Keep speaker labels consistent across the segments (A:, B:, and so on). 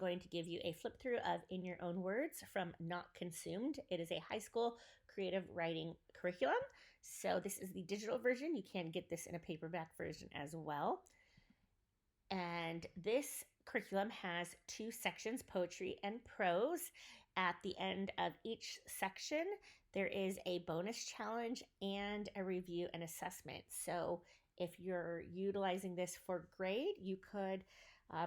A: going to give you a flip through of In Your Own Words from Not Consumed. It is a high school creative writing curriculum. So this is the digital version. You can get this in a paperback version as well. And this curriculum has 2 sections, poetry and prose. At the end of each section, there is a bonus challenge and a review and assessment. So if you're utilizing this for grade, you could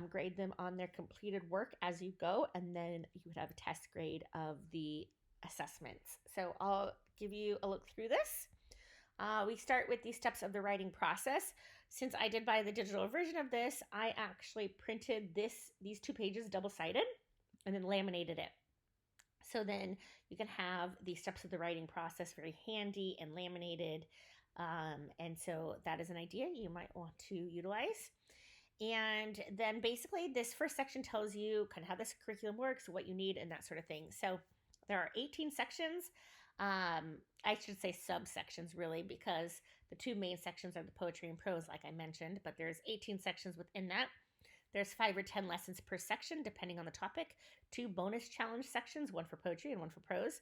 A: grade them on their completed work as you go, and then you would have a test grade of the assessments. So I'll give you a look through this. We start with the steps of the writing process. Since I did buy the digital version of this, I actually printed these 2 pages double-sided and then laminated it. So then you can have the steps of the writing process very handy and laminated. And so that is an idea you might want to utilize. And then basically this first section tells you kind of how this curriculum works, what you need, and that sort of thing. So there are 18 sections. I should say subsections really, because the 2 main sections are the poetry and prose, like I mentioned, but there's 18 sections within that. There's 5 or 10 lessons per section, depending on the topic. 2 bonus challenge sections, 1 for poetry and 1 for prose.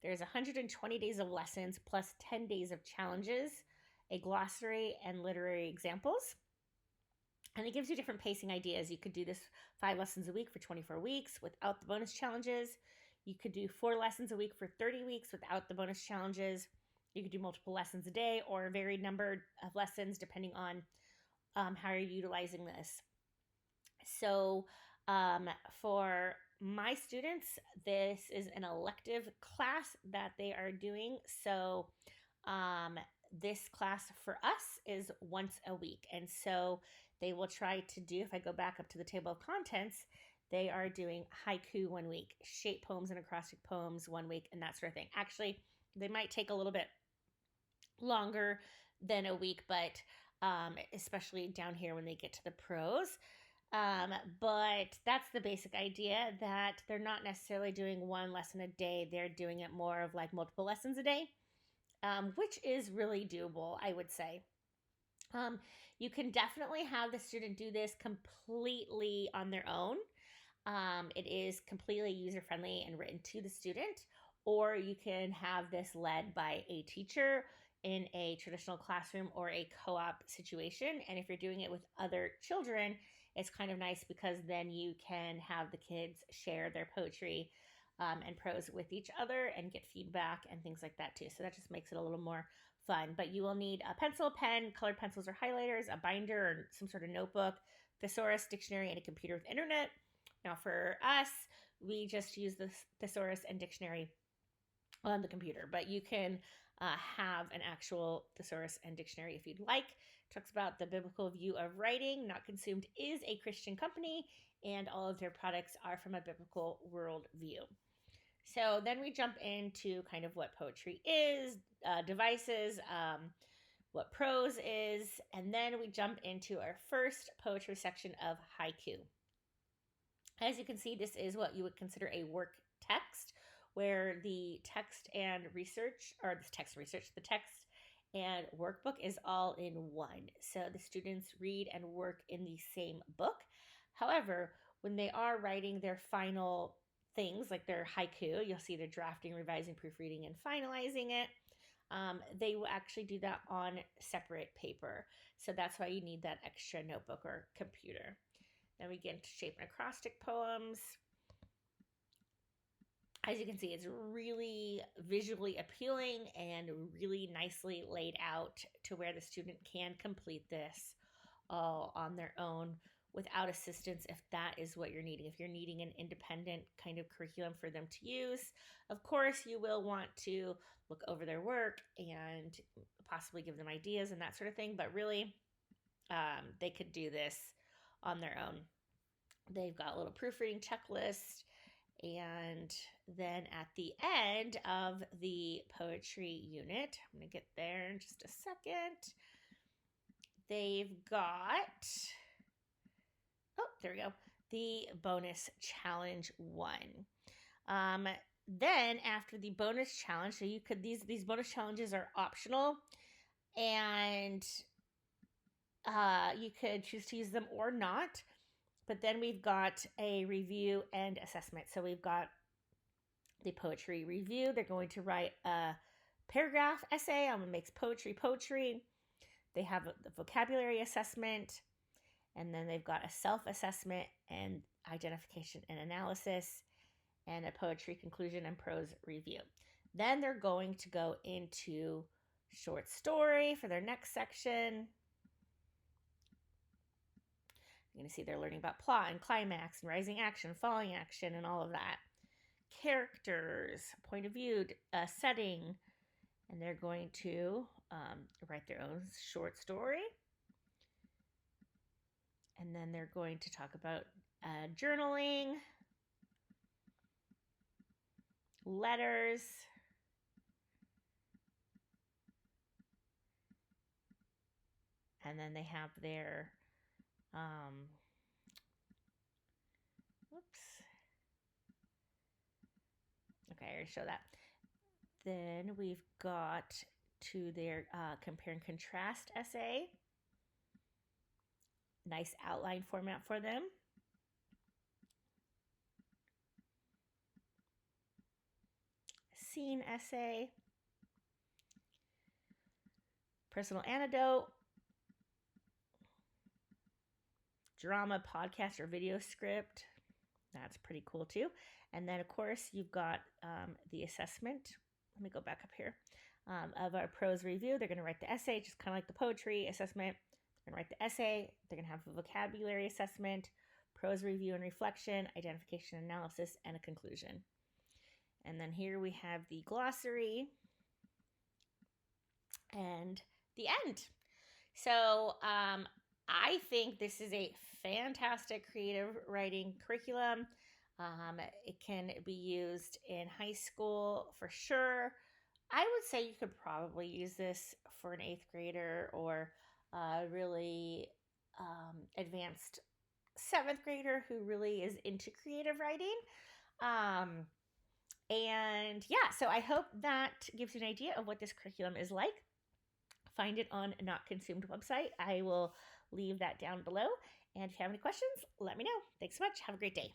A: There's 120 days of lessons plus 10 days of challenges, a glossary, and literary examples. And it gives you different pacing ideas. You could do this 5 lessons a week for 24 weeks without the bonus challenges. You could do 4 lessons a week for 30 weeks without the bonus challenges. You could do multiple lessons a day or a varied number of lessons depending on how you're utilizing this. So for my students, this is an elective class that they are doing. So this class for us is once a week. And so they will try to do, if I go back up to the table of contents, they are doing haiku 1 week, shape poems and acrostic poems 1 week, and that sort of thing. Actually, they might take a little bit longer than a week, but especially down here when they get to the prose. But that's the basic idea, that they're not necessarily doing 1 lesson a day. They're doing it more of like multiple lessons a day, which is really doable, I would say. You can definitely have the student do this completely on their own. It is completely user-friendly and written to the student, or you can have this led by a teacher in a traditional classroom or a co-op situation. And if you're doing it with other children, it's kind of nice because then you can have the kids share their poetry and prose with each other and get feedback and things like that too. So that just makes it a little more fun. But you will need a pencil, pen, colored pencils or highlighters, a binder or some sort of notebook, thesaurus, dictionary, and a computer with internet. Now for us, we just use the thesaurus and dictionary on the computer, but you can have an actual thesaurus and dictionary if you'd like. It talks about the biblical view of writing. Not Consumed is a Christian company, and all of their products are from a biblical worldview. So then we jump into kind of what poetry is, devices, what prose is, and then we jump into our first poetry section of haiku. As you can see, this is what you would consider a work text, where the text and the text and workbook is all in one. So the students read and work in the same book. However, when they are writing their final things, like their haiku, you'll see they're drafting, revising, proofreading, and finalizing it. They will actually do that on separate paper. So that's why you need that extra notebook or computer. Then we get into shape and acrostic poems. As you can see, it's really visually appealing and really nicely laid out to where the student can complete this all on their own without assistance if that is what you're needing. If you're needing an independent kind of curriculum for them to use, of course, you will want to look over their work and possibly give them ideas and that sort of thing. But really, they could do this on their own. They've got a little proofreading checklist. And then at the end of the poetry unit, I'm going to get there in just a second, they've got, there we go, the bonus challenge 1. Then after the bonus challenge, so you could, these bonus challenges are optional, and you could choose to use them or not. But then we've got a review and assessment. So we've got the poetry review. They're going to write a paragraph essay on what makes poetry poetry. They have the vocabulary assessment, and then they've got a self-assessment and identification and analysis, and a poetry conclusion and prose review. Then they're going to go into short story for their next section. You're going to see they're learning about plot and climax and rising action, falling action, and all of that. Characters, point of view, setting, and they're going to write their own short story. And then they're going to talk about journaling, letters, and then they have their okay, I already showed that. Then we've got to their compare and contrast essay. Nice outline format for them. Scene essay. Personal anecdote. Drama, podcast, or video script. That's pretty cool too. And then, of course, you've got the assessment. Let me go back up here. Of our prose review, they're going to write the essay, just kind of like the poetry assessment. They're going to write the essay. They're going to have a vocabulary assessment, prose review and reflection, identification and analysis, and a conclusion. And then here we have the glossary and the end. So I think this is a fantastic creative writing curriculum. It can be used in high school for sure. I would say you could probably use this for an 8th grader or a really advanced 7th grader who really is into creative writing. And yeah, so I hope that gives you an idea of what this curriculum is like. Find it on Not Consumed website. I will leave that down below. And if you have any questions, let me know. Thanks so much. Have a great day.